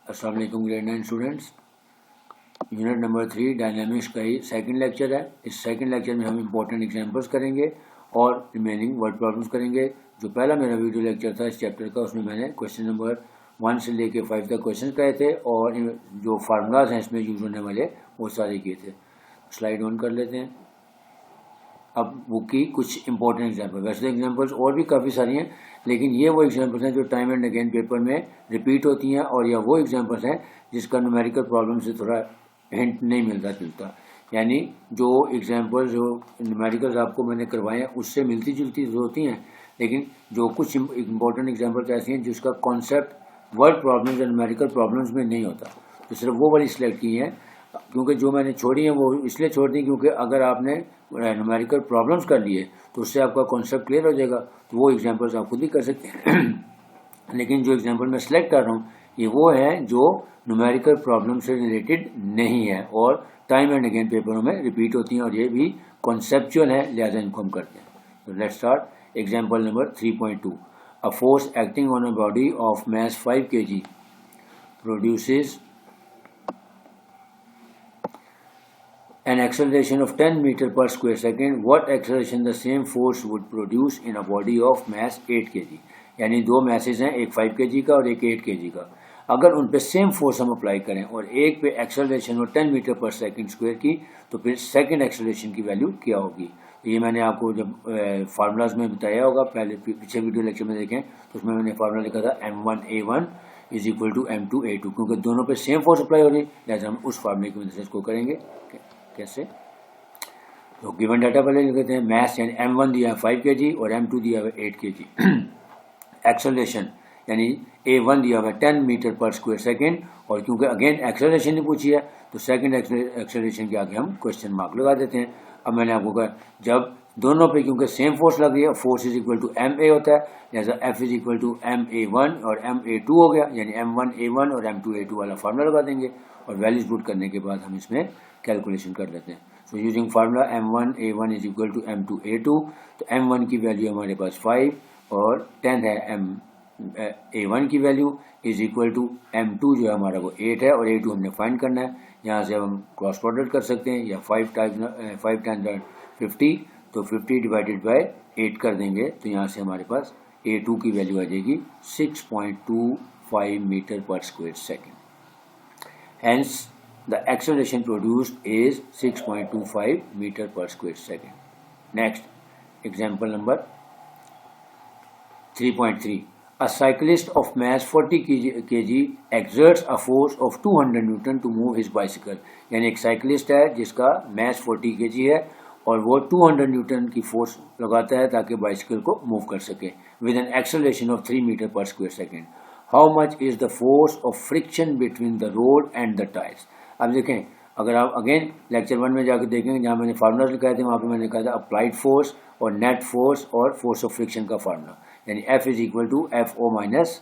अस्सलाम वालेकुम grade 9 students. Unit number 3 dynamics का ही सेकंड लेक्चर है। इस सेकंड लेक्चर में हम इंपॉर्टेंट एग्जांपल्स करेंगे और रिमेनिंग वर्ड प्रॉब्लम्स करेंगे। जो पहला मेरा वीडियो लेक्चर था इस चैप्टर का, उसमें मैंने क्वेश्चन नंबर 1 से लेके 5 तक क्वेश्चन करे थे और जो फार्मूलाज हैं इसमें यूज होने वाले वो सारे किए थे। स्लाइड ऑन कर लेते हैं। अब बुक की कुछ इंपॉर्टेंट एग्जांपल, वैसे तो एग्जांपल्स और भी काफ़ी सारी हैं, लेकिन ये वो एग्जांपल्स हैं जो टाइम एंड अगेन पेपर में रिपीट होती हैं और या वो एग्जांपल्स हैं जिसका न्यूमेरिकल प्रॉब्लम से थोड़ा हिंट नहीं मिलता जुलता। यानी जो एग्जांपल्स जो न्यूमेरिकल्स आपको मैंने करवाए हैं उससे मिलती जुलती होती हैं, लेकिन जो कुछ इंपॉर्टेंट एग्जांपल्स ऐसी हैं जिसका कॉन्सेप्ट वर्ड प्रॉब्लम्स या न्यूमेरिकल प्रॉब्लम्स में नहीं होता, तो सिर्फ वो वाली सिलेक्ट की हैं। क्योंकि जो मैंने छोड़ी हैं वो इसलिए छोड़ दी क्योंकि अगर आपने न्यूमेरिकल प्रॉब्लम्स कर लिए तो उससे आपका कॉन्सेप्ट क्लियर हो जाएगा, तो वो एग्जांपल्स आप खुद ही कर सकते हैं। लेकिन जो एग्जांपल मैं सिलेक्ट कर रहा हूँ ये वो है जो न्यूमेरिकल प्रॉब्लम से रिलेटेड नहीं है और टाइम एंड अगेन पेपरों में रिपीट होती हैं और ये भी कॉन्सेप्चुअल है, लिहाजा इनको हम करते हैं। तो let's start. Example number 3.2। A force acting on a body of mass 5 kg produces an acceleration of 10 meter per square second. What acceleration the same force would produce in a body of mass 8 kg? यानी दो message हैं, एक 5 kg का और एक 8 kg का। अगर उन पे सेम फोर्स हम अप्लाई करें और एक पे एक्सेलरेशन हो 10 मीटर पर सेकंड स्क्वायर की, तो फिर सेकंड एक्सेलरेशन की वैल्यू क्या होगी? तो ये मैंने आपको जब फार्मूलाज में बताया होगा, पहले पीछे वीडियो लेक्चर में देखें तो उसमें मैंने फार्मूला लिखा था m1a1 is equal to m2a2, क्योंकि दोनों पे सेम फोर्स अप्लाई हो रही है, लिहाजा हम उस फार्मूले की मदद से इसको करेंगे। कैसे? तो गिवन डाटा पहले लिख देते हैं। मैस यानी m1 दिया है 5 kg और m2 दिया हुआ 8 kg। एक्सेलरेशन यानी a1 दिया हुआ 10 मीटर पर स्क्वायर सेकेंड, और क्योंकि अगेन एक्सेलरेशन ही पूछी है तो सेकंड एक्सेलरेशन के आगे हम क्वेश्चन मार्क लगा देते हैं। अब मैंने आपको कहा जब दोनों पे क्योंकि सेम फोर्स लग रही है, force is equal to ma होता है, जैसा f is equal to ma1 और ma2 हो गया, यानी m1a1 और m2a2 वाला फार्मूला लगा देंगे और वैल्यूज पुट करने के बाद हम इसमें कैलकुलेशन कर लेते हैं। So using formula m1a1 is equal to m2a2, तो m1 की वैल्यू हमारे पास 5 और 10 है, a1 की value is equal to m2 जो है हमारा वो 8 है और a2 हमने फाइंड करना है। यहाँ से हम क्रॉस प्रोडक्ट कर सकते हैं या 5 टाइम्स 50, तो 50 डिवाइडेड बाय 8 कर देंगे, तो यहाँ से हमारे पास a2 की वैल्यू आ जाएगी 6.25 metre per square second. Hence, the acceleration produced is 6.25 meter per square second. Next, example number 3.3. A cyclist of mass 40 kg exerts a force of 200 Newton to move his bicycle. यानी एक cyclist है जिसका mass 40 kg है और वो 200 Newton की force लगाता है ताकि बाइसिकल को मूव कर सके with an acceleration of 3 metre per square second. How much is the force of friction between the road and the tyres? अब देखें, अगर आप अगेन लेक्चर 1 में जाकर देखेंगे जहाँ मैंने फार्मूलाज लिखाए थे, वहाँ पे मैंने कहा था अप्लाइड फोर्स और नेट फोर्स और फोर्स ऑफ फ्रिक्शन का फार्मूला, यानी F is equal to FO minus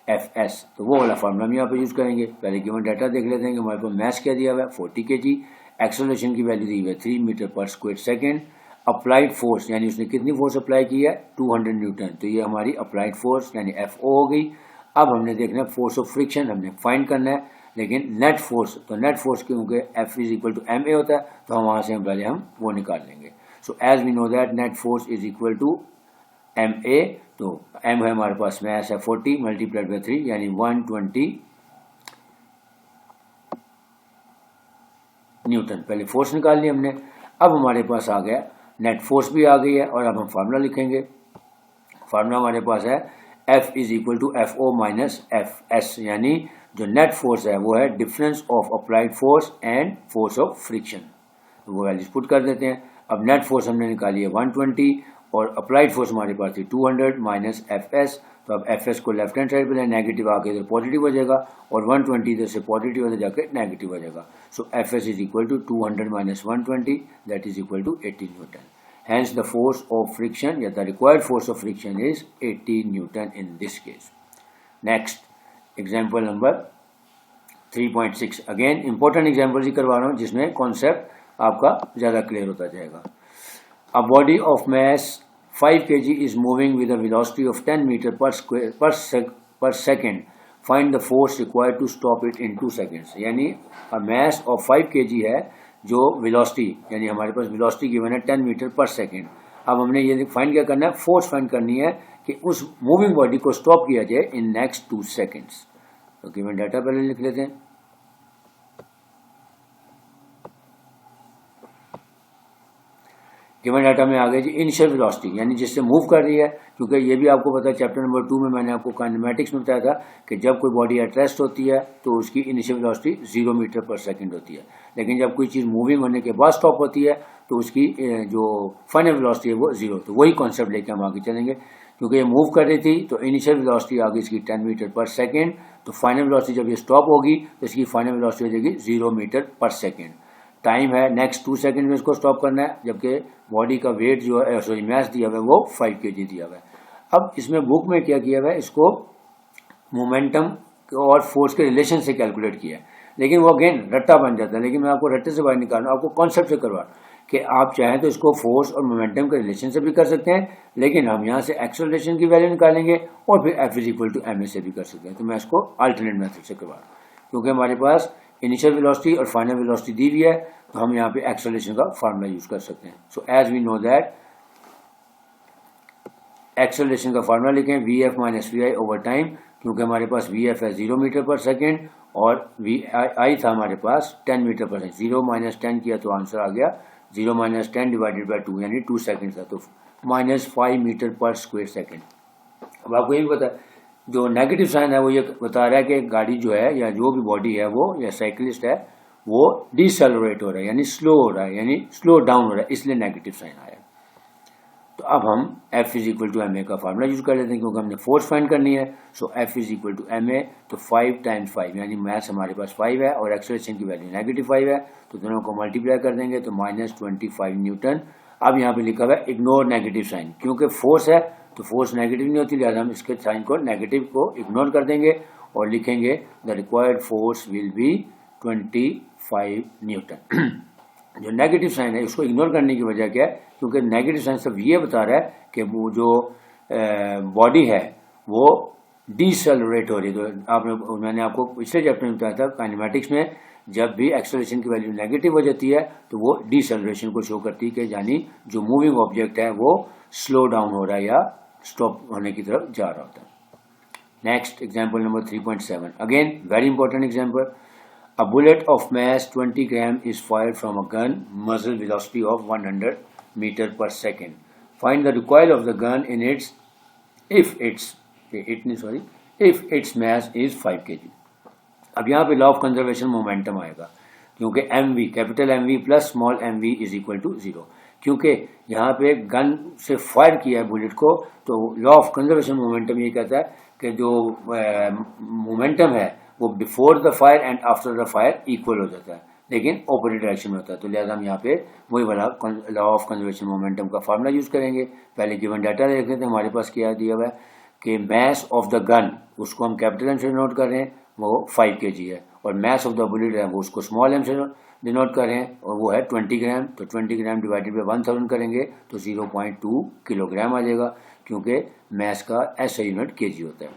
FS, तो वो वाला फार्मूला हम यहाँ पे यूज़ करेंगे। पहले गिवन डाटा देख लेते हैं कि हमारे पास मैस क्या दिया हुआ है 40 kg, एक्सेलरेशन की वैल्यू दी हुई है 3 metre per square second, applied force यानी उसने कितनी फोर्स अप्लाई की है 200 न्यूटन, तो ये हमारी अप्लाइड फोर्स यानी FO हो गई। अब हमने देखना है फोर्स ऑफ फ्रिक्शन हमने फाइंड करना है, लेकिन नेट फोर्स, तो नेट फोर्स क्योंकि F is equal to ma होता है तो हम वहाँ से पहले हम वो निकाल लेंगे। So as we know that net force is equal to ma, तो m है हमारे पास मैस है 40 मल्टीप्लाइड बाई 3 यानी 120 न्यूटन। पहले फोर्स निकाल ली हमने, अब हमारे पास आ गया नेट फोर्स भी आ गई है और अब हम फार्मूला लिखेंगे। फार्मूला हमारे पास है F is equal to FO minus FS, यानी जो नेट फोर्स है वो है difference of applied force and force of friction, तो वो वैल्यूज पुट कर देते हैं। अब नेट फोर्स हमने निकाली है 120 और अप्लाइड फोर्स हमारे पास थी 200 माइनस FS, तो अब FS को लेफ्ट हैंड साइड पे ले, नेगेटिव आके इधर पॉजिटिव हो जाएगा और 120 इधर से पॉजिटिव इधर जाके नेगेटिव हो जाएगा। So FS is equal to 200 minus 120 that is equal to 80 newton. Hence the force of friction, yeah, the required force of friction is 80 Newton in this case. Next, example number 3.6. Again, important example ही करवा रहा हूँ जिसमें concept आपका ज़्यादा clear होता जाएगा। A body of mass 5 kg is moving with a velocity of 10 meter per second find the force required to stop it in 2 seconds. यानी mass of 5 kg है जो वेलोसिटी, यानी हमारे पास वेलोसिटी गिवन है 10 मीटर पर सेकेंड। अब हमने ये find क्या करना है, फोर्स फाइंड करनी है कि उस मूविंग बॉडी को स्टॉप किया जाए इन नेक्स्ट 2 सेकेंड्स। तो गिवन डाटा पहले लिख लेते हैं। गिवन डाटा में आ गया जी इनिशियल वेलोसिटी, यानी जिससे मूव कर रही है, क्योंकि ये भी आपको पता है चैप्टर नंबर 2 में मैंने आपको काइनेमैटिक्स में बताया था कि जब कोई बॉडी एट रेस्ट होती है तो उसकी इनिशियल वेलोसिटी 0 मीटर पर सेकंड होती है, लेकिन जब कोई चीज़ मूविंग होने के बाद स्टॉप होती है तो उसकी जो फाइनल वेलोसिटी है वो 0। तो वही कॉन्सेप्ट लेके हम आगे चलेंगे, क्योंकि ये मूव कर रही थी तो इनिशियल वेलोसिटी आ गई इसकी 10 मीटर पर सेकेंड, तो फाइनल वेलोसिटी जब ये स्टॉप होगी तो इसकी फाइनल वेलोसिटी हो जाएगी 0 मीटर पर सेकेंड। टाइम है नेक्स्ट 2 सेकंड में इसको स्टॉप करना है, जबकि बॉडी का वेट जो है, सॉरी मास दिया हुआ है वो 5 kg दिया हुआ है। अब इसमें बुक में क्या किया हुआ है, इसको मोमेंटम और फोर्स के रिलेशन से कैलकुलेट किया है, लेकिन वो अगेन रट्टा बन जाता है। लेकिन मैं आपको रट्टे से बाहर निकालना, आपको कॉन्सेप्ट से करवा कि आप चाहें तो इसको फोर्स और मोमेंटम के रिलेशन से भी कर सकते हैं, लेकिन हम यहाँ से एक्सेलरेशन की वैल्यू निकालेंगे और फिर F = ma से भी कर सकते हैं। तो मैं इसको अल्टरनेट मेथड से करवा रहा हूँ, क्योंकि हमारे पास इनिशियल वेलोसिटी और फाइनल वेलोसिटी दी हुई है, तो हम यहाँ पे एक्सेलरेशन का फार्मूला यूज कर सकते हैं। So as we know that acceleration का फार्मूला लिखें Vf - Vi ओवर टाइम, क्योंकि हमारे पास Vf है 0 मीटर पर सेकेंड और Vi था हमारे पास 10 मीटर पर सेकेंड। 0 - 10 किया तो आंसर आ गया 0 - 10 डिवाइडेड बाई 2, यानी 2 सेकेंड था, तो -5 मीटर पर स्क्वायर सेकेंड। अब आपको ये भी पता है जो नेगेटिव साइन है वो ये बता रहा है कि गाड़ी जो है या जो भी बॉडी है वो या साइकिलिस्ट है वो डिसेलरेट हो रहा है, यानी स्लो हो रहा है, यानी स्लो डाउन हो रहा है, इसलिए नेगेटिव साइन आया। तो अब हम F = ma का फार्मूला यूज कर लेते हैं, क्योंकि हमने फोर्स फाइंड करनी है। सो F = ma, तो 5 × 5, यानी मास हमारे पास 5 है और एक्सेलरेशन की वैल्यू -5 है, तो दोनों को मल्टीप्लाई कर देंगे तो -25 न्यूटन। अब यहाँ पे लिखा हुआ है इग्नोर नेगेटिव साइन, क्योंकि फोर्स है तो फोर्स नेगेटिव नहीं होती, लिहाजा हम इसके साइन को नेगेटिव को इग्नोर कर देंगे और लिखेंगे the required force will be 25 Newton. जो नेगेटिव साइन है उसको इग्नोर करने की वजह क्या है, क्योंकि नेगेटिव साइन सिर्फ ये बता रहा है कि वो जो बॉडी है वो डिसेलरेट हो रही है। तो मैंने आपको पिछले चैप्टर में बताया था काइनेमैटिक्स में, जब भी एक्सेलरेशन की वैल्यू नेगेटिव हो जाती है तो वो डिसेलरेशन को शो करती है कि यानी जो मूविंग ऑब्जेक्ट है वो स्लो डाउन हो रहा है या स्टॉप होने की तरफ जा रहा होता है। Next example number 3.7, again very important example. A bullet of mass 20 gram is fired from a gun मजल velocity of 100 metre per second. Find the recoil of the gun in its if its mass is 5 kg। अब यहाँ पे law of conservation momentum आएगा, क्योंकि mv capital mv plus small mv = 0, क्योंकि यहाँ पे gun से फायर किया है बुलेट को, तो लॉ ऑफ कंजर्वेशन मोमेंटम ये कहता है कि जो मोमेंटम है वो before the fire and after the fire equal हो जाता है, लेकिन ऑपोजिट डायरेक्शन में होता है। तो लिहाजा हम यहाँ पे वही वाला लॉ ऑफ कंजर्वेशन मोमेंटम का फार्मूला यूज करेंगे। पहले गिवन डाटा देख लेते हैं, हमारे पास क्या दिया हुआ है कि मास ऑफ द गन, उसको हम कैपिटल एम से नोट कर रहे हैं, वो 5 kg है, और मास ऑफ द बुलेट है वो उसको स्मॉल एम से डिनोट कर रहे हैं और वो है 20 ग्राम। तो 20 ग्राम डिवाइडेड बाई 1000 करेंगे तो 0.2 किलोग्राम आ जाएगा, क्योंकि मास का SI यूनिट kg होता है।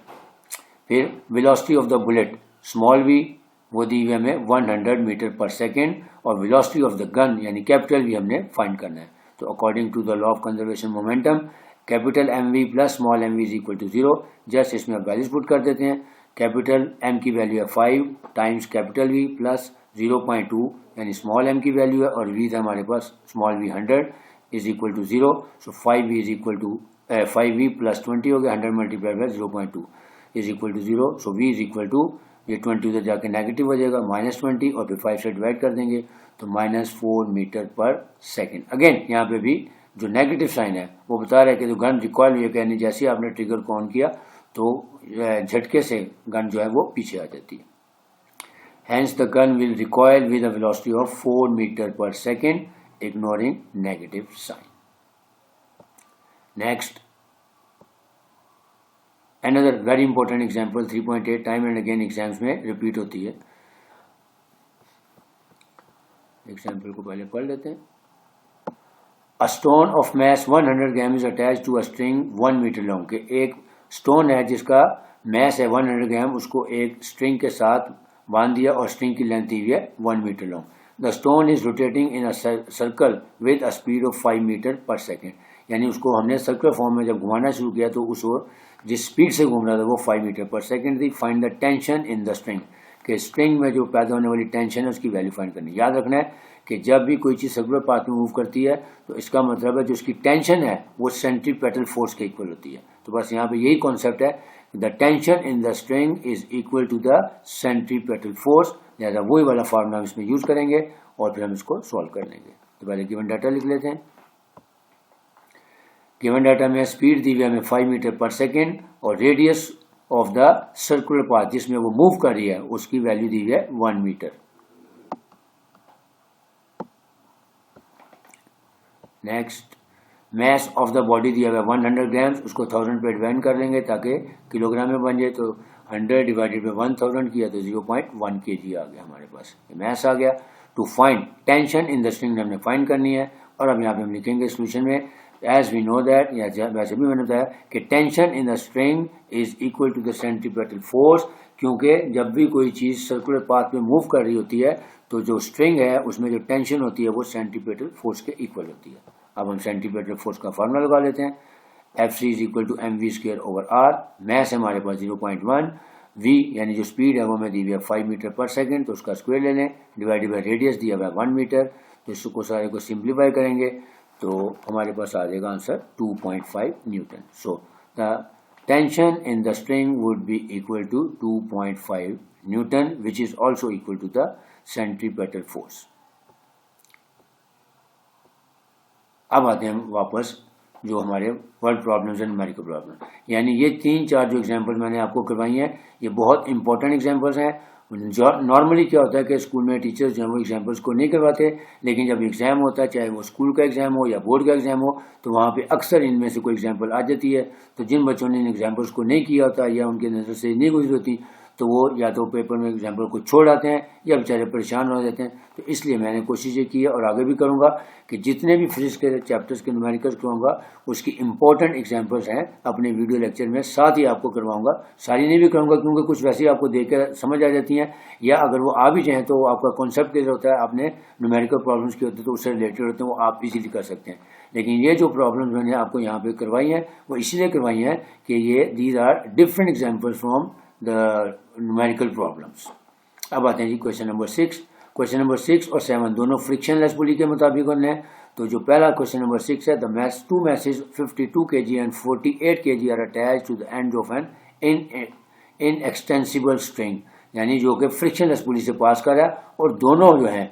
फिर velocity of the bullet small v वो दी हुई हमें 100 मीटर पर सेकेंड, और वेलोसिटी ऑफ द गन यानी कैपिटल V हमने फाइंड करना है। तो according to the law of conservation momentum capital mv plus small mv = 0। Just इसमें अब वैल्यूज पुट कर देते हैं। कैपिटल M की वैल्यू है 5 टाइम्स कैपिटल V प्लस 0.2 यानी स्मॉल m की वैल्यू है, और v था हमारे पास स्मॉल v 100 = 0। सो 5v प्लस 20 हो गया, 100 मल्टीप्लाइड बाई 0.2 = 0। सो v ये 20 उधर जाके नेगेटिव हो जाएगा -20 और फिर 5 से डिवाइड कर देंगे तो -4 मीटर पर सेकेंड। अगेन यहाँ पे भी जो नेगेटिव साइन है वो बता रहा है कि जो गन रिकॉइल हुई है, यानी जैसे ही आपने ट्रिगर को ऑन किया तो झटके से गन जो है वो पीछे आ जाती है। Hence the gun will recoil with a velocity of 4 meter per second, ignoring negative sign. Next, another very important example 3.8 time and again exams में repeat होती है। Example को पहले पढ़ लेते हैं। A stone of mass 100 grams is attached to a string 1 meter long। के एक स्टोन है जिसका मैस है 100 ग्राम, उसको एक स्ट्रिंग के साथ बांध दिया और स्ट्रिंग की लेंथ दी हुई है 1 metre long. The stone is rotating in a circle with a speed of 5 metre per second. यानी उसको हमने सर्कुलर फॉर्म में जब घुमाना शुरू किया तो उस ओर जिस स्पीड से घूम रहा था वो 5 मीटर पर सेकेंड थी. Find the tension in the string, कि स्ट्रिंग में जो पैदा होने वाली टेंशन है उसकी वैल्यू फाइंड करनी. याद रखना है कि जब भी कोई चीज़ सर्कुलर पाथ में मूव करती है तो इसका मतलब है जो उसकी टेंशन है वो सेंट्रीपेटल फोर्स के इक्वल होती है. तो बस यहाँ पे यही कॉन्सेप्ट है, the tension in the string is equal to the centripetal force. लिहाजा वही वाला फार्मूला हम इसमें यूज करेंगे और फिर हम इसको सॉल्व कर लेंगे. तो पहले गिवन डाटा लिख लेते हैं. गिवन डाटा में स्पीड दी हुई है हमें 5 मीटर पर सेकेंड और radius of the circular path जिसमें वो मूव कर रही है उसकी वैल्यू दी हुई है 1 metre. Next, mass of the body दिया हुआ है 100 ग्राम्स, उसको 1000 पे डिवाइड कर लेंगे ताकि किलोग्राम में बन जाए. तो 100 डिवाइडेड बाई 1000 किया तो 0.1 kg आ गया हमारे पास, मैस आ गया. To find tension in the string हमने फाइंड करनी है और अब यहाँ पे हम लिखेंगे सोल्यूशन में एज वी नो दैट, या वैसे भी मैंने बताया कि tension in the string is equal to the centripetal force, क्योंकि जब भी कोई चीज़ सर्कुलर पाथ में मूव कर रही होती है तो जो स्ट्रिंग है उसमें जो टेंशन होती है वो सेंट्रीपेटल फोर्स के इक्वल होती है. अब हम सेंट्रीपेटल फोर्स का फार्मूला लगा लेते हैं. Fc is equal to mv²/r. Mass है हमारे पास 0.1. v यानी जो स्पीड है वो हमें दी हुई है 5 मीटर पर सेकेंड, तो उसका स्क्वायर ले लें, डिवाइडेड बाई रेडियस दिया हुआ है 1 मीटर. तो इसको सारे को सिंप्लीफाई करेंगे तो हमारे पास आ जाएगा answer 2.5 newton. So the tension in the string would be equal to 2.5 newton which is also equal to the centripetal force. अब आते हैं हम वापस जो हमारे word problems and numerical problem, यानी ये 3-4 जो एग्जांपल मैंने आपको करवाई हैं ये बहुत इंपॉर्टेंट एग्जांपल्स हैं. नॉर्मली क्या होता है कि स्कूल में टीचर्स जो है वो एग्जाम्पल्स को नहीं करवाते, लेकिन जब एग्जाम होता है चाहे वो स्कूल का एग्जाम हो या बोर्ड का एग्जाम हो तो वहाँ पे अक्सर इनमें से कोई एग्जाम्पल आ जाती है. तो जिन बच्चों ने इन एग्जाम्पल्स को नहीं किया होता या उनके नज़र से नहीं गुजरी होती तो वो या तो पेपर में एग्जाम्पल को छोड़ आते हैं या बेचारे परेशान हो जाते हैं. तो इसलिए मैंने कोशिश ये की है और आगे भी करूँगा कि जितने भी फिजिक्स के चैप्टर्स के न्यूमेरिकल्स करवाऊंगा उसकी इंपॉर्टेंट एग्जांपल्स हैं अपने वीडियो लेक्चर में साथ ही आपको करवाऊंगा. सारी नहीं भी करूँगा क्योंकि कुछ वैसे ही आपको देख कर समझ आ जाती हैं, या अगर वो आ भी जाएँ तो आपका कॉन्सेप्ट क्लियर होता है, आपने न्यूमेरिकल प्रॉब्लम्स के होते हैं तो उससे रिलेटेड होते हैं, वो आप इजीली कर सकते हैं. लेकिन ये जो प्रॉब्लम्स मैंने आपको यहाँ पे करवाई हैं वो इसलिए करवाई हैं कि ये these are different examples from the numerical problems. अब आते हैं जी क्वेश्चन नंबर 6. क्वेश्चन नंबर 6 और 7 दोनों फ्रिक्शनलेस पुली के मुताबिक होने हैं. तो जो पहला क्वेश्चन नंबर 6 है, the mass 2 masses 52 kg and 48 kg are attach to the end of an inextensible string, यानी जो कि फ्रिक्शनलेस पुली से पास कर रहा है और दोनों जो है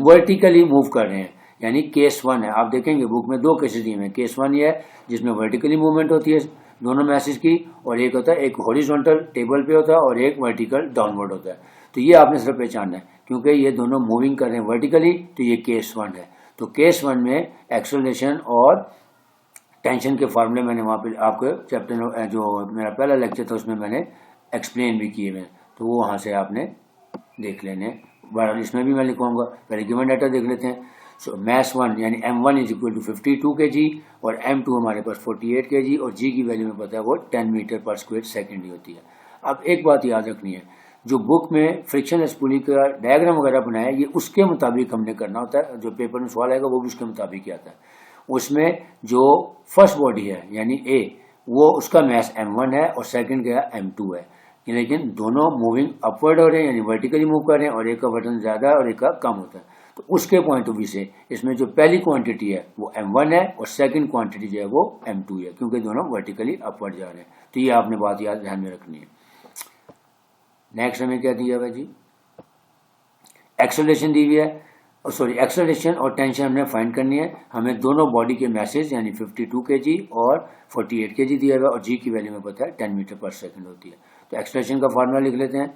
वर्टिकली मूव कर रहे हैं. यानी केस 1 है, आप देखेंगे बुक में 2 केसेस दिए हैं. केस 1 ये है जिसमें वर्टिकली मूवमेंट होती है दोनों मैसेज की, और एक होता है एक हॉरिजॉन्टल टेबल पे होता है और एक वर्टिकल डाउनवर्ड होता है. तो ये आपने सिर्फ पहचानना है क्योंकि ये दोनों मूविंग कर रहे हैं वर्टिकली, तो ये केस 1 है. तो केस 1 में एक्सेलरेशन और टेंशन के फार्मूले मैंने वहाँ पे आपको चैप्टर जो मेरा पहला लेक्चर था उसमें मैंने एक्सप्लेन भी किए हैं, तो वो वहाँ से आपने देख लेने. बहरहाल इसमें भी मैं लिखवाऊंगा. पहले गिवन डाटा देख लेते हैं. सो मैस 1 यानी m1 is equal to 52 kg और m2 हमारे पास 48 kg और g की वैल्यू में पता है वो 10 मीटर पर स्क्वायर सेकेंड ही होती है. अब एक बात याद रखनी है, जो बुक में फ्रिक्शनलेस पुली का डायग्राम वगैरह बनाया ये उसके मुताबिक हमने करना होता है. जो पेपर में सवाल आएगा वो भी उसके मुताबिक ही आता है. उसमें जो फर्स्ट बॉडी है यानी ए वो उसका मैस m1 है और सेकंड का m2 है, लेकिन दोनों मूविंग अपवर्ड हो रहे हैं यानी वर्टिकली मूव कर रहे हैं और एक का बटन ज़्यादा है और एक का कम होता है. तो उसके पॉइंट ऑफ व्यू से इसमें जो पहली क्वांटिटी है वो m1 है और सेकंड क्वांटिटी जो है वो m2 है, क्योंकि दोनों वर्टिकली अपवर्ड जा रहे हैं. तो ये आपने बात याद ध्यान में रखनी है. नेक्स्ट हमें क्या दिया हुआ जी, एक्सेलरेशन दी हुई है, सॉरी एक्सेलरेशन और टेंशन हमने फाइंड करनी है. हमें दोनों बॉडी के मैसेज यानी 52 kg और 48 kg दिया हुआ और जी की वैल्यू में पता है 10 मीटर पर सेकंड होती है. तो एक्सेलरेशन का फार्मूला लिख लेते हैं.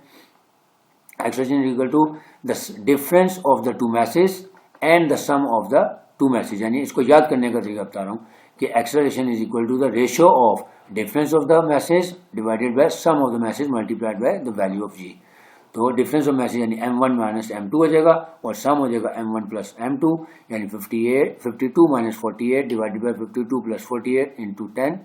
Acceleration is equal to the difference of the two masses and the sum of the two masses, यानी इसको याद करने का तरीका बता रहा हूँ कि acceleration is equal to the ratio of difference of the masses divided by sum of the masses multiplied by the value of g. तो डिफरेंस ऑफ मैसेज यानी m1 माइनस m2 हो जाएगा और सम हो जाएगा m1 प्लस m2 यानी 52 minus 48 divided by 52 plus 48 into 10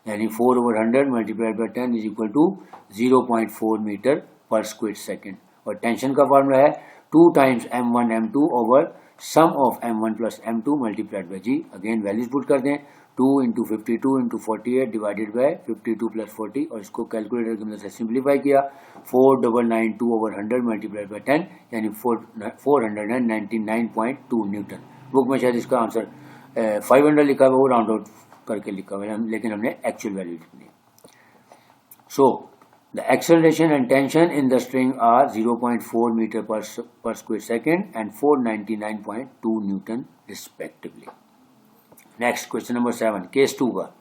यानी 4/100 multiplied by 10 is equal to 0.4 metre per square second. और टेंशन का फार्मूला है 2 times m1 m2 over sum of m1 plus m2 multiplied by g। Again values put कर दें, 2 into 52 into 48 divided by 52 plus 40, और इसको calculator की मदद से सिंप्लीफाई किया, 4992 ओवर 100 मल्टीप्लाइड बाई 10 यानी 499.2 न्यूटन। बुक में शायद इसका आंसर 500 लिखा हुआ, वो राउंड आउट करके लिखा हुआ है, लेकिन हमने एक्चुअल वैल्यू लिखनी है। So the acceleration and tension in the string are 0.4 metre per square second and 499.2 newton respectively. Next question number 7, case 2 का,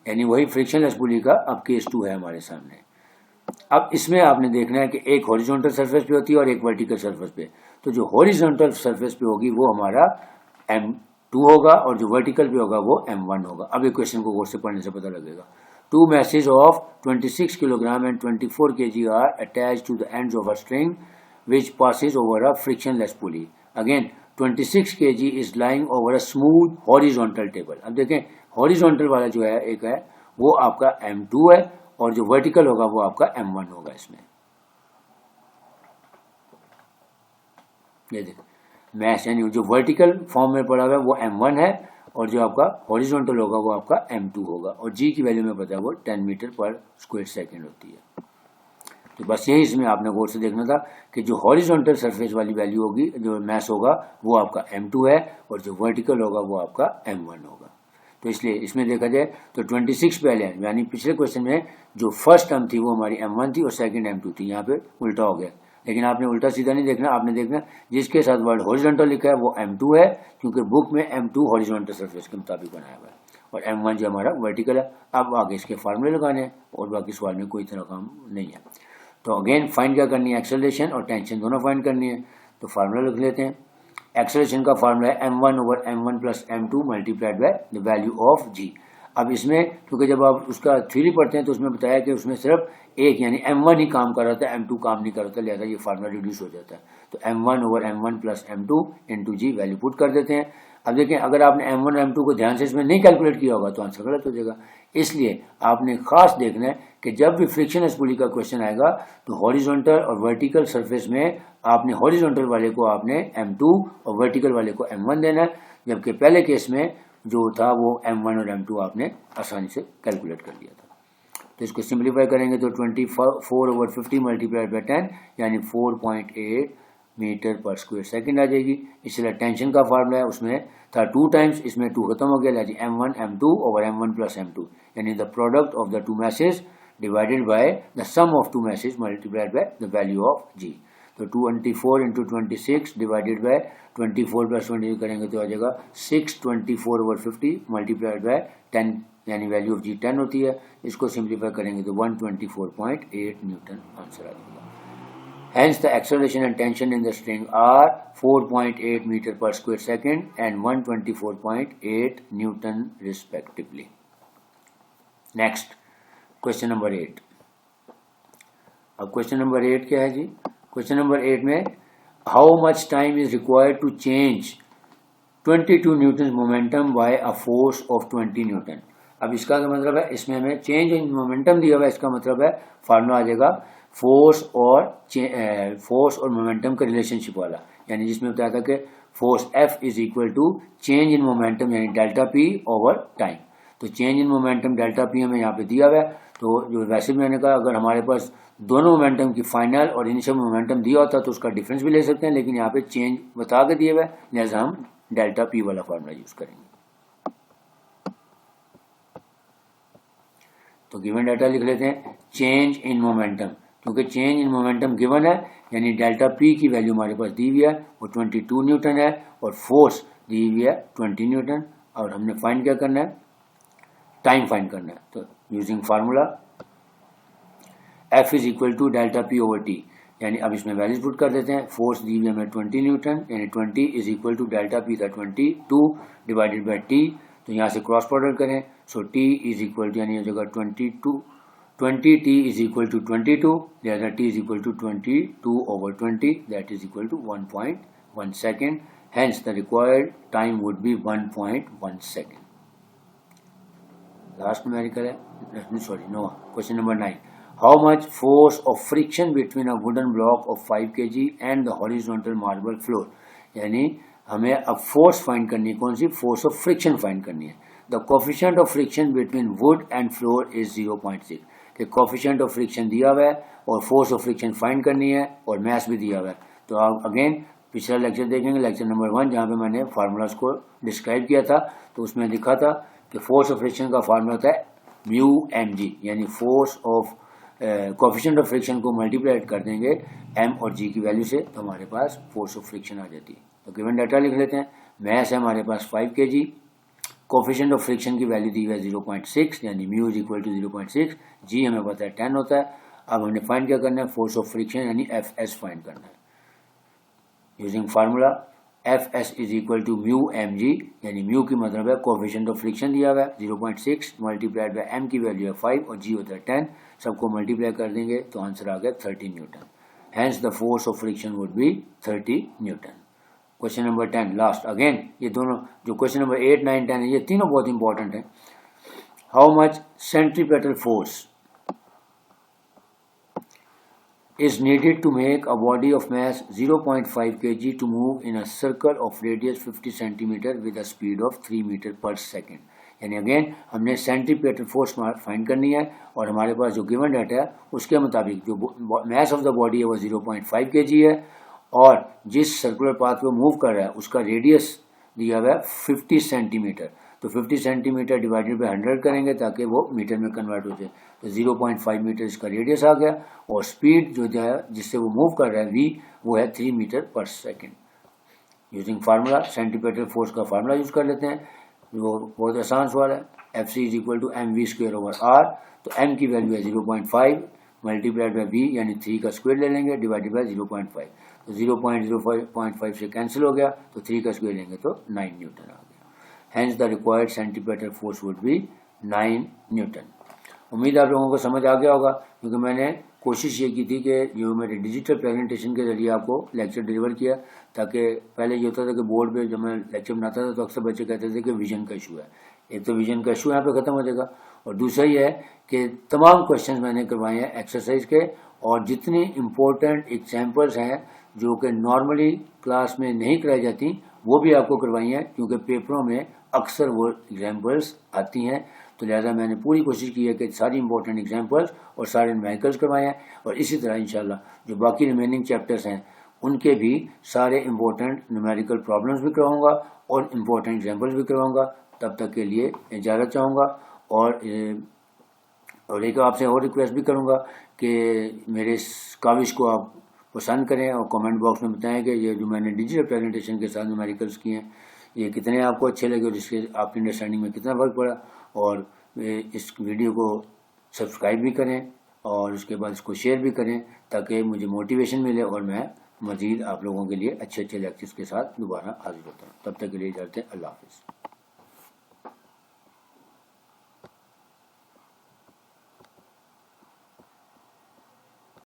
यानी वही फ्रिक्शनलेस पुली का अब केस 2 है हमारे सामने। अब इसमें आपने देखना है कि एक हॉरिजॉन्टल सरफेस पे होती है और एक वर्टिकल सरफेस पे। तो जो हॉरिजॉन्टल सरफेस पे होगी वो हमारा m2 होगा और जो वर्टिकल पे होगा वो m1 होगा। अब ये क्वेश्चन को गौर से पढ़ने से पता लगेगा। 2 masses of 26 kg and 24 kg are attached to the ends of a string which passes over a frictionless pulley. Again 26 kg is lying over a smooth horizontal table. अब देखें horizontal वाला जो है एक है वो आपका m2 है और जो vertical होगा वो आपका m1 होगा। इसमें ये देखें मैश, यानी जो वर्टिकल फॉर्म में पड़ा हुआ है वो m1 है और जो आपका हॉरिजॉन्टल होगा वो आपका m2 होगा। और g की वैल्यू में पता है वो 10 मीटर पर स्क्वायर सेकेंड होती है। तो बस यही इसमें आपने गौर से देखना था कि जो हॉरिजॉन्टल सरफेस वाली वैल्यू होगी, जो मैस होगा वो आपका m2 है और जो वर्टिकल होगा वो आपका m1 होगा। तो इसलिए इसमें देखा जाए तो 26 पहले है, यानी पिछले क्वेश्चन में जो फर्स्ट टर्म थी वो हमारी m1 थी और सेकेंड m2 थी। यहाँ पे उल्टा हो गया, लेकिन आपने उल्टा सीधा नहीं देखना, आपने देखना जिसके साथ वर्ड हॉरिजॉन्टल लिखा है वो m2 है, क्योंकि बुक में m2 हॉरिजॉन्टल सरफेस के मुताबिक बनाया हुआ है और m1 जो हमारा वर्टिकल है। अब आगे इसके फार्मूले लगाने हैं और बाकी सवाल में कोई तरह काम नहीं है। तो अगेन फाइंड क्या करनी है, एक्सेलरेशन और टेंशन दोनों फाइंड करनी है। तो फार्मूला लिख लेते हैं। एक्सेलरेशन का फार्मूला है m1 over m1 plus m2 multiplied by the value of g। अब इसमें क्योंकि जब आप उसका थ्योरी पढ़ते हैं तो उसमें बताया कि उसमें सिर्फ एक यानी m1 ही काम कर रहा था, m2 काम नहीं कर रहा था, लिहाजा ये फार्मूला रिड्यूस हो जाता है। तो m1 over m1 plus m2 into g value put कर देते हैं। अब देखें अगर आपने m1 और m2 को ध्यान से इसमें नहीं कैलकुलेट किया होगा तो आंसर गलत हो जाएगा। इसलिए आपने खास देखना है कि जब भी फ्रिक्शनलेस पुली का क्वेश्चन आएगा तो हॉरिजॉन्टल और वर्टिकल सरफेस में आपने हॉरिजॉन्टल वाले को आपने m2 और वर्टिकल वाले को m1 देना है, जबकि पहले केस में जो था वो m1 और m2 आपने आसानी से कैलकुलेट कर दिया था। तो इसको सिंप्लीफाई करेंगे तो 24 ओवर 50 मल्टीप्लाइड बाई 10 यानी 4.8 मीटर पर स्क्वायर सेकेंड आ जाएगी। इसलिए टेंशन का फार्मूला है, उसमें था 2 टाइम्स, इसमें 2 खत्म हो गया, m1 m2 over m1 plus m2 यानी the product of the two masses divided by the sum of two masses multiplied by the value of g। तो 224 इंटू 26 डिवाइडेड बाय 24 प्लस 20 करेंगे तो आ जाएगा 624 ओवर 50 मल्टीप्लाइड बाय 10 यानी value of जी 10 होती है। इसको simplify करेंगे तो 124.8 न्यूटन आंसर आ जाएगा। Hence the acceleration and tension in the string are 4.8 meter per square second and 124.8 Newton respectively. Next, question number 8. अब क्वेश्चन नंबर 8 क्या है जी? क्वेश्चन नंबर 8 में how much time is required to change 22 Newton momentum by a force of 20 Newton. अब इसका क्या मतलब है, इसमें हमें चेंज इन मोमेंटम दिया हुआ है, इसका मतलब है फार्मूला आ जाएगा फोर्स और मोमेंटम का रिलेशनशिप वाला, यानी जिसमें बताया था कि force F is equal to change in momentum यानी डेल्टा P ओवर टाइम। तो change in momentum delta P हमें यहाँ पे दिया हुआ है। तो जो वैसे भी मैंने कहा अगर हमारे पास दोनों मोमेंटम की फाइनल और इनिशियल मोमेंटम दिया होता तो उसका डिफरेंस भी ले सकते हैं, लेकिन यहाँ पे चेंज बता के दिए हुआ है, लिहाजा हम डेल्टा P वाला फार्मूला यूज करेंगे। तो गिवन डाटा लिख लेते हैं चेंज इन मोमेंटम, क्योंकि चेंज इन मोमेंटम गिवन है यानी डेल्टा P की वैल्यू हमारे पास दी हुई है वो 22 न्यूटन है और फोर्स दी हुई है 20 न्यूटन। और हमने फाइंड क्या करना है, टाइम फाइंड करना है। तो using formula F is equal to delta P over T, यानी अब इसमें वैल्यूज पुट कर देते हैं। फोर्स दी हुई हमें 20 न्यूटन यानी 20 is equal to delta P था 22 डिवाइडेड बाई T। तो यहाँ से क्रॉस प्रोडक्ट करें, सो T इज इक्वल टू यानी हो जाएगा 20T इज इक्वल टू 22, लिहाजा T is equal to 22 over 20 that is equal to 1.1 second. Hence the required time would be 1.1 second. Last numerical है, sorry no. Question number 9, how much force of friction between a wooden block of 5 kg and the horizontal marble floor. यानी हमें अब force find करनी है, कौन सी? Force of friction find करनी है। The coefficient of friction between would and floor is 0.6। कि कोफिशिएंट ऑफ फ्रिक्शन दिया हुआ है और फोर्स ऑफ फ्रिक्शन फाइंड करनी है और मैथ भी दिया हुआ है। तो आप अगेन पिछला लेक्चर देखेंगे, लेक्चर नंबर 1, जहाँ पे मैंने फार्मूलाज को डिस्क्राइब किया था। तो उसमें लिखा था कि फोर्स ऑफ फ्रिक्शन का फार्मूला होता है म्यू एम जी, यानी force of coefficient of friction को मल्टीप्लाई कर देंगे एम और जी की वैल्यू से, तो हमारे पास फोर्स ऑफ फ्रिक्शन आ जाती है। तो गिवन डाटा लिख लेते हैं। मैस है हमारे पास 5 kg, कोफिशिएंट ऑफ फ्रिक्शन की वैल्यू दी हुई है 0.6, यानी म्यू इज इक्वल टू 0.6, जी हमें पता है 10 होता है। अब हमने फाइंड क्या करना है? फोर्स ऑफ फ्रिक्शन यानी एफ एस फाइंड करना है using formula F S is equal to mu M G, यानी म्यू की मतलब है कोफिशिएंट ऑफ फ्रिक्शन दिया हुआ है 0.6 मल्टीप्लाइड बाय एम की वैल्यू है 5 और जी होता है 10, सबको मल्टीप्लाई कर देंगे तो आंसर आ गया 30 newton. Hence the force of friction would be 30 newton. Question number 10 last, again ये दोनों जो क्वेश्चन नंबर 8, 9, 10 है, ये तीनों बहुत इंपॉर्टेंट है। How much centripetal force is needed to make a body of mass 0.5 kg to move in a circle of radius 50 cm with a speed of 3 meter per second। यानी again हमने centripetal force find करनी है और हमारे पास जो given data है उसके मुताबिक जो मास ऑफ द बॉडी है वो 0.5 kg है और जिस सर्कुलर पाथ पे मूव कर रहा है उसका रेडियस दिया हुआ है 50 सेंटीमीटर। तो 50 सेंटीमीटर डिवाइडेड बाय 100 करेंगे ताकि वो मीटर में कन्वर्ट हो जाए। तो 0.5 मीटर इसका रेडियस आ गया और स्पीड जो है जिससे वो मूव कर रहा है v, वो है 3 metre per second. Using formula centripetal force का फार्मूला यूज कर लेते हैं, वो बहुत आसान सवाल है। F C is equal to M V square over R. तो एम की वैल्यू है 0.5 मल्टीप्लाइड बाई वी, यानी 3 का स्क्वायर ले लेंगे डिवाइडेड बाई 0.5। तो 0.05 से कैंसिल हो गया, तो 3 का स्क्वायर लेंगे तो 9 न्यूटन आ गया। Hence the required centripetal force would be 9 newton. उम्मीद आप लोगों को समझ आ गया होगा, क्योंकि मैंने कोशिश ये की थी कि जो मेरे डिजिटल प्रेजेंटेशन के जरिए आपको लेक्चर डिलीवर किया, ताकि पहले ये होता था कि बोर्ड पे जब मैं लेक्चर बनाता था तो अक्सर बच्चे कहते थे कि विजन का इशू है। एक तो विजन का इशू यहाँ पे खत्म हो जाएगा और दूसरा ये है कि तमाम क्वेश्चन मैंने करवाए हैं एक्सरसाइज के, और जितनी इम्पोर्टेंट एग्जाम्पल्स हैं जो कि नॉर्मली क्लास में नहीं कराई जाती वो भी आपको करवाई हैं, क्योंकि पेपरों में अक्सर वो एग्जाम्पल्स आती हैं। तो लिहाजा मैंने पूरी कोशिश की है कि सारी इंपॉर्टेंट एग्जाम्पल्स और सारे न्यूमेरिकल्स करवाए हैं, और इसी तरह इंशाल्लाह जो बाकी रिमेनिंग चैप्टर्स हैं उनके भी सारे इंपॉर्टेंट न्यूमेरिकल प्रॉब्लम्स भी करवाऊंगा और इंपॉर्टेंट एग्जाम्पल्स भी करवाऊंगा। तब तक के लिए इजाज़त चाहूँगा और एक आपसे और रिक्वेस्ट भी करूँगा कि मेरे इस काविश को आप पसंद करें और कमेंट बॉक्स में बताएं कि ये जो मैंने डिजिटल प्रेजेंटेशन के साथ न्यूमेरिकल्स किए हैं ये कितने आपको अच्छे लगे और इसके आपकी अंडरस्टैंडिंग में कितना फ़र्क पड़ा। और इस वीडियो को सब्सक्राइब भी करें और उसके बाद इसको शेयर भी करें ताकि मुझे मोटिवेशन मिले और मैं मज़ीद आप लोगों के लिए अच्छे अच्छे लेक्चर्स के साथ दोबारा हाजिर होता हूँ। तब तक के लिए इजाज़त, अल्लाह हाफ़िज़।